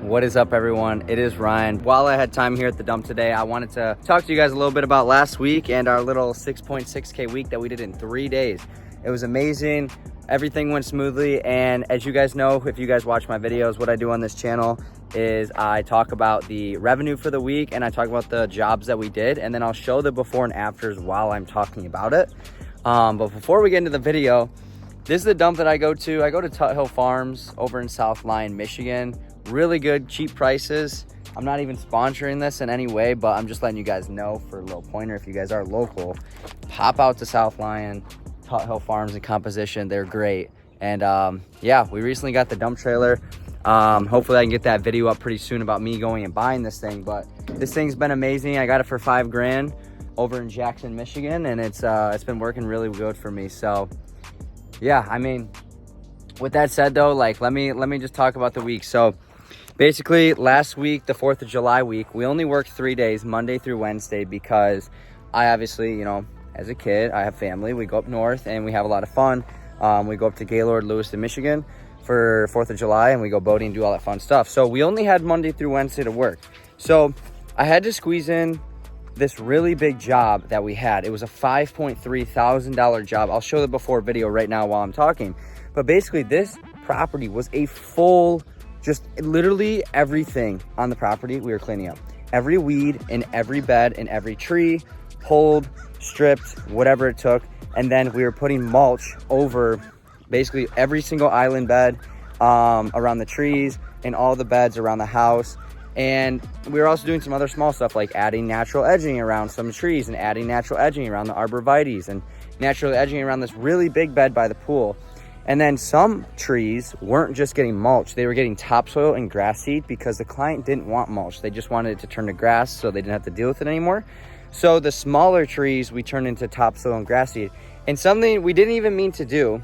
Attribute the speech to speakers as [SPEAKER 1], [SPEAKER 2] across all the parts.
[SPEAKER 1] What is up, everyone? It is Ryan. While I had time here at the dump today, I wanted to talk to you guys a little bit about last week and our little 6.6K week that we did in 3 days. It was amazing. Everything went smoothly, and as you guys know, if you guys watch my videos, what I do on this channel is I talk about the revenue for the week and I talk about the jobs that we did, and then I'll show the before and afters while I'm talking about it. But before we get into the video, this is the dump that I go to. I go to Tut Hill Farms over in South Lyon, Michigan. Really good, cheap prices. I'm not even sponsoring this in any way, but I'm just letting you guys know for a little pointer. If you guys are local, pop out to South Lyon, Tut Hill Farms and Composition. They're great. And yeah, we recently got the dump trailer. Hopefully I can get that video up pretty soon about me going and buying this thing, but this thing's been amazing. I got it for $5 grand over in Jackson, Michigan, and it's been working really good for me. So yeah, I mean, with that said though, like let me just talk about the week. So basically last week, the 4th of July week, we only worked 3 days, Monday through Wednesday, because I obviously, you know, as a kid, I have family. We go up north and we have a lot of fun. We go up to Gaylord, Lewiston, Michigan for 4th of July, and we go boating and do all that fun stuff. So we only had Monday through Wednesday to work. So I had to squeeze in this really big job that we had. It was a $5.3 thousand job. I'll show the before video right now while I'm talking. But basically this property was a full, just literally everything on the property we were cleaning up. Every weed in every bed in every tree, pulled, stripped, whatever it took. And then we were putting mulch over basically every single island bed around the trees and all the beds around the house. And we were also doing some other small stuff like adding natural edging around some trees and adding natural edging around the arborvitaes and natural edging around this really big bed by the pool. And then some trees weren't just getting mulch, they were getting topsoil and grass seed because the client didn't want mulch. They just wanted it to turn to grass so they didn't have to deal with it anymore. So the smaller trees we turned into topsoil and grass seed. And something we didn't even mean to do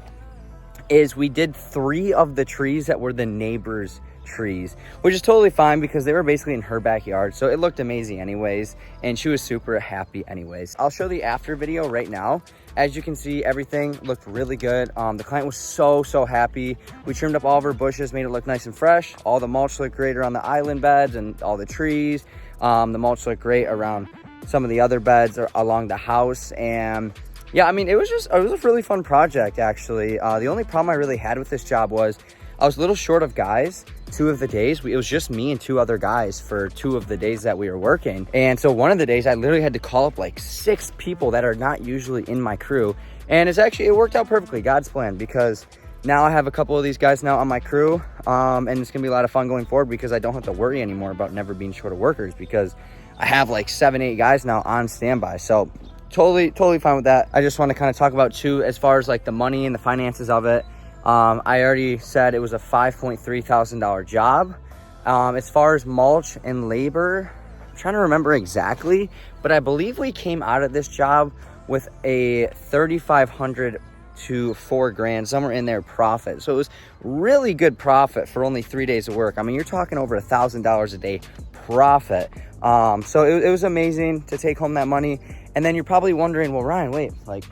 [SPEAKER 1] is we did 3 of the trees that were the neighbors' trees, which is totally fine because they were basically in her backyard, so it looked amazing anyways, and she was super happy anyways. I'll show the after video right now. As you can see, everything looked really good. The client was so happy. We trimmed up all of her bushes, made it look nice and fresh. All the mulch looked great around the island beds and all the trees. The mulch looked great around some of the other beds along the house. And yeah, I mean, it was a really fun project, actually. The only problem I really had with this job was I was a little short of guys 2 of the days. It was just me and 2 other guys for 2 of the days that we were working. And so one of the days I literally had to call up like 6 people that are not usually in my crew. And it worked out perfectly, God's plan, because now I have a couple of these guys now on my crew. And it's gonna be a lot of fun going forward because I don't have to worry anymore about never being short of workers because I have like 7-8 guys now on standby. So totally fine with that. I just want to kind of talk about too, as far as like the money and the finances of it. I already said it was a $5.3 thousand job. As far as mulch and labor, I'm trying to remember exactly, but I believe we came out of this job with a $3,500 to $4 grand, somewhere in there, profit. So it was really good profit for only 3 days of work. I mean, you're talking over $1,000 a day profit. So it was amazing to take home that money. And then you're probably wondering, well, Ryan, wait, like,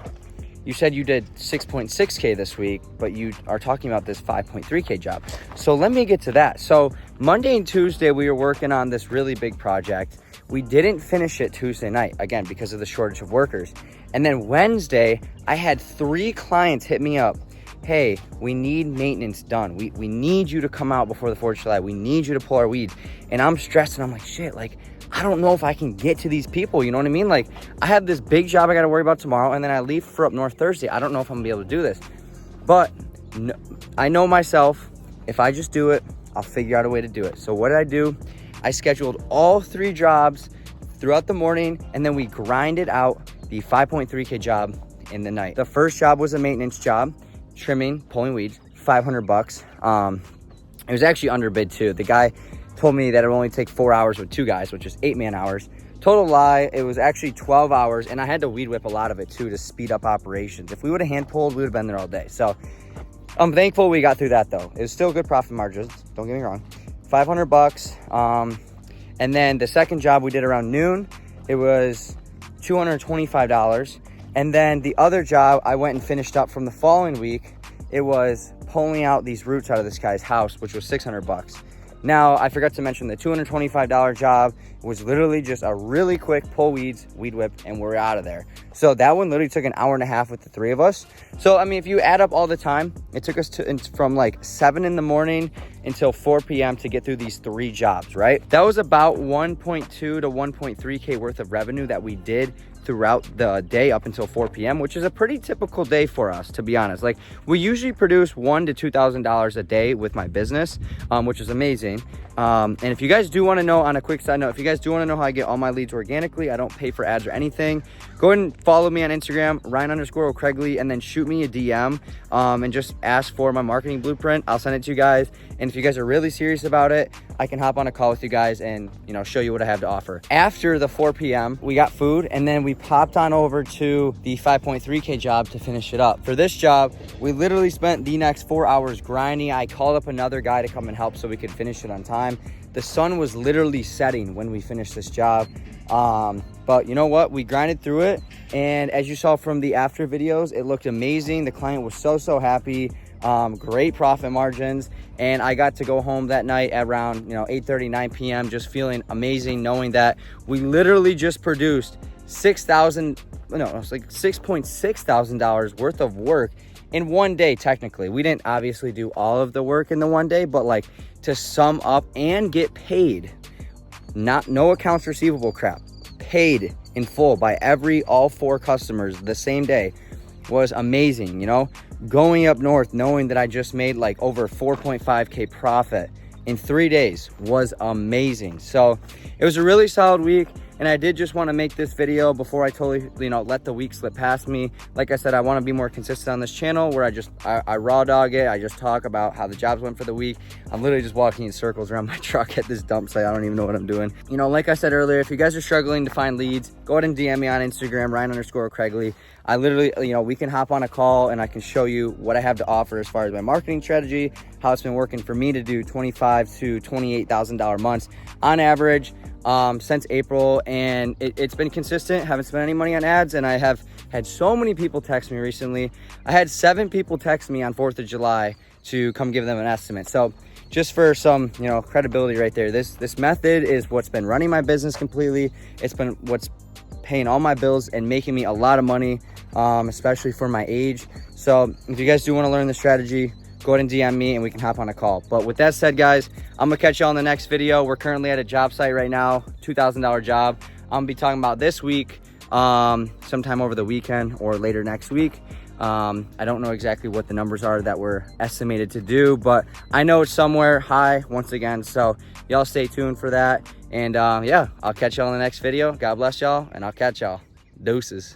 [SPEAKER 1] you said you did 6.6K this week, but you are talking about this 5.3K job. So let me get to that. So Monday and Tuesday, we were working on this really big project. We didn't finish it Tuesday night, again, because of the shortage of workers. And then Wednesday, I had 3 clients hit me up. Hey, we need maintenance done. We need you to come out before the 4th of July. We need you to pull our weeds. And I'm stressed and I'm like, shit, like, I don't know if I can get to these people, you know what I mean? Like, I have this big job I got to worry about tomorrow, and then I leave for up north Thursday. I don't know if I'm gonna be able to do this, but no, I know myself. If I just do it, I'll figure out a way to do it. So what did I do? I scheduled all 3 jobs throughout the morning, and then we grinded out the 5.3K job in the night. The first job was a maintenance job, trimming, pulling weeds, $500. It was actually underbid too. The guy told me that it would only take 4 hours with 2 guys, which is 8 man hours. Total lie, it was actually 12 hours, and I had to weed whip a lot of it too to speed up operations. If we would have hand pulled, we would have been there all day. So I'm thankful we got through that though. It was still good profit margins, don't get me wrong. $500. And then the second job we did around noon, it was $225. And then the other job I went and finished up from the following week, it was pulling out these roots out of this guy's house, which was $600. Now, I forgot to mention the $225 job was literally just a really quick pull weeds, weed whip, and we're out of there. So that one literally took an hour and a half with the 3 of us. So, I mean, if you add up all the time, it took us from like 7 in the morning until 4 p.m. to get through these 3 jobs, right? That was about 1.2 to 1.3K worth of revenue that we did throughout the day up until 4 p.m., which is a pretty typical day for us, to be honest. Like, we usually produce $1,000 to $2,000 a day with my business, which is amazing. And if you guys do want to know, on a quick side note, if you guys do want to know how I get all my leads organically, I don't pay for ads or anything, go ahead and follow me on Instagram, Ryan_O'Craigley, and then shoot me a DM and just ask for my marketing blueprint. I'll send it to you guys. And if you guys are really serious about it, I can hop on a call with you guys and, you know, show you what I have to offer. After the 4 p.m., we got food, and then we popped on over to the 5.3K job to finish it up. For this job, we literally spent the next 4 hours grinding. I called up another guy to come and help so we could finish it on time. The sun was literally setting when we finished this job. But you know what? We grinded through it. And as you saw from the after videos, it looked amazing. The client was so happy. Great profit margins. And I got to go home that night at around, 8:30, 9 p.m. just feeling amazing, knowing that we literally just produced $6.6 thousand worth of work in one day. Technically, we didn't obviously do all of the work in the one day, but like, to sum up and get paid, no accounts receivable crap, paid in full by all 4 customers the same day was amazing. Going up north, knowing that I just made like over 4.5K profit in 3 days was amazing. So it was a really solid week. And I did just want to make this video before I totally, let the week slip past me. Like I said, I want to be more consistent on this channel where I raw dog it. I just talk about how the jobs went for the week. I'm literally just walking in circles around my truck at this dump site. I don't even know what I'm doing. Like I said earlier, if you guys are struggling to find leads, go ahead and DM me on Instagram, Ryan_O'Craigley. I literally, we can hop on a call and I can show you what I have to offer as far as my marketing strategy, how it's been working for me to do $25,000 to $28,000 months on average since April. And it's been consistent. Haven't spent any money on ads. And I have had so many people text me recently. I had 7 people text me on 4th of July to come give them an estimate. So just for some, credibility right there, this method is what's been running my business completely. It's been what's paying all my bills and making me a lot of money, especially for my age. So if you guys do want to learn the strategy, go ahead and DM me and we can hop on a call. But with that said, guys, I'm gonna catch y'all in the next video. We're currently at a job site right now, $2,000 job. I'm gonna be talking about this week, sometime over the weekend or later next week. I don't know exactly what the numbers are that we're estimated to do, but I know it's somewhere high once again. So y'all stay tuned for that. And yeah, I'll catch y'all in the next video. God bless y'all, and I'll catch y'all. Deuces.